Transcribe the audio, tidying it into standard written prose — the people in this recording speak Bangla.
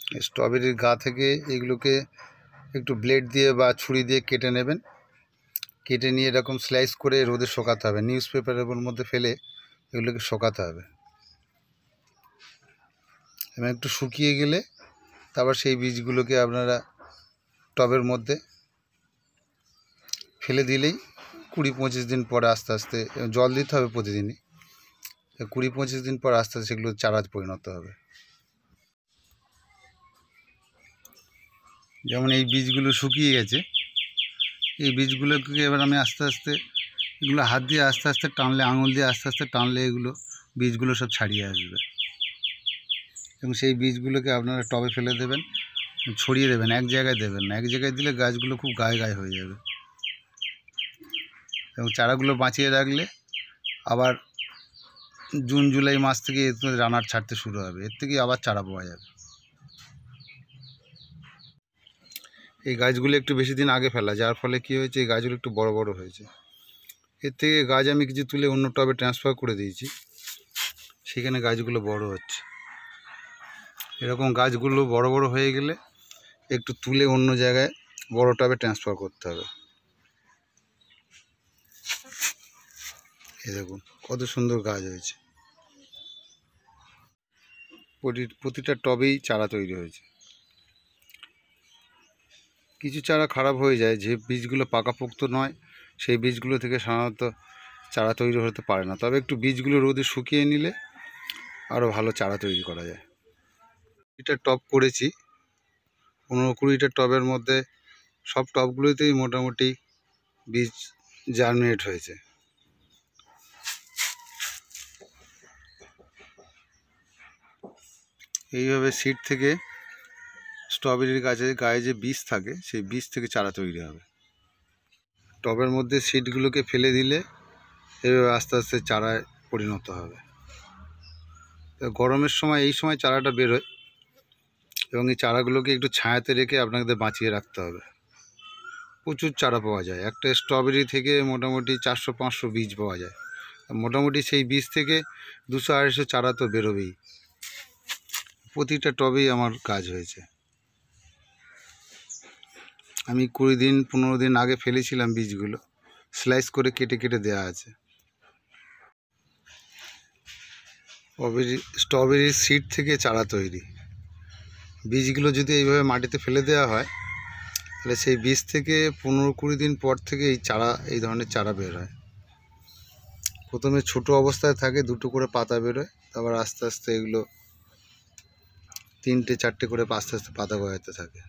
স্ট্রবেরির গা থেকে এগুলোকে একটু ব্লেড দিয়ে বা ছুরি দিয়ে কেটে নেবেন। কেটে নিয়ে এরকম স্লাইস করে রোদে শুকাতে হবে, নিউজ পেপারের মধ্যে ফেলে এগুলোকে শুকাতে হবে। এবং একটু শুকিয়ে গেলে তারপর সেই বীজগুলোকে আপনারা টবের মধ্যে ফেলে দিলেই 20-25 দিন পরে আস্তে আস্তে জল দিতে হবে প্রতিদিনই। 20-25 দিন পর আস্তে আস্তে সেগুলো চারা পরিণত হবে। যেমন এই বীজগুলো শুকিয়ে গেছে, এই বীজগুলোকে এবার আমি আস্তে আস্তে এগুলো হাত দিয়ে আস্তে আস্তে টানলে, আঙুল দিয়ে আস্তে আস্তে টানলে এগুলো বীজগুলো সব ছাড়িয়ে আসবে। এবং সেই বীজগুলোকে আপনারা টবে ফেলে দেবেন, ছড়িয়ে দেবেন, এক জায়গায় দেবেন না। এক জায়গায় দিলে গাছগুলো খুব গায়ে গায়ে হয়ে যাবে। এবং চারাগুলো বাঁচিয়ে রাখলে আবার জুন জুলাই মাস থেকে এর রানার ছাড়তে শুরু হবে, এর থেকেই আবার চারা পাওয়া যাবে। এই গাছগুলো একটু বেশি দিন আগে ফেলা, যার ফলে কী হয়েছে, এই গাছগুলো একটু বড় বড় হয়েছে। এর থেকে গাছ আমি কিছু তুলে অন্য টবে ট্রান্সফার করে দিয়েছি, সেখানে গাছগুলো বড় হচ্ছে। এরকম গাছগুলো বড় বড় হয়ে গেলে একটু তুলে অন্য জায়গায় বড় টবে ট্রান্সফার করতে হবে। এই দেখুন কত সুন্দর গাছ হয়েছে, প্রতিটা টবেই চারা তৈরি হয়েছে। কিছু চারা খারাপ হয়ে যায়, যে বীজগুলো পাকাপোক্ত নয় সেই বীজগুলো থেকে সাধারণত চারা তৈরি হতে পারে না। তবে একটু বীজগুলো রোদে শুকিয়ে নিলে আরও ভালো চারা তৈরি করা যায়। এটা টব করেছি 15-20টা টবের মধ্যে, সব টবগুলোতেই মোটামুটি বীজ জার্মিনেট হয়েছে। এইভাবে সিড থেকে স্ট্রবেরির গাছের গায়ে যে বীজ থাকে সেই বীজ থেকে চারা তৈরি হবে। টবের মধ্যে সিডগুলোকে ফেলে দিলে এভাবে আস্তে আস্তে চারায় পরিণত হবে। গরমের সময় এই সময় চারাটা বেরোয়, এবং এই চারাগুলোকে একটু ছায়াতে রেখে আপনাদের বাঁচিয়ে রাখতে হবে। প্রচুর চারা পাওয়া যায়, একটা স্ট্রবেরি থেকে মোটামুটি 400-500 বীজ পাওয়া যায়। মোটামুটি সেই বীজ থেকে 200-250 চারা তো বেরোবেই। প্রতিটা টবেই আমার কাজ হয়েছে। আমি 20-15 দিন আগে ফেলেছিলাম বীজগুলো, স্লাইস করে কেটে কেটে দেওয়া আছে। স্ট্রবেরির সিড থেকে চারা তৈরি। বীজগুলো যদি এইভাবে মাটিতে ফেলে দেওয়া হয় তাহলে সেই বীজ থেকে 15-20 দিন পর থেকে এই ধরনের চারা বের হয়। প্রথমে ছোট অবস্থায় থাকে, 2টো করে পাতা বেরোয়, তারপর আস্তে আস্তে এগুলো 3টে 4টে করে আস্তে আস্তে পাতা গজাতে থাকে।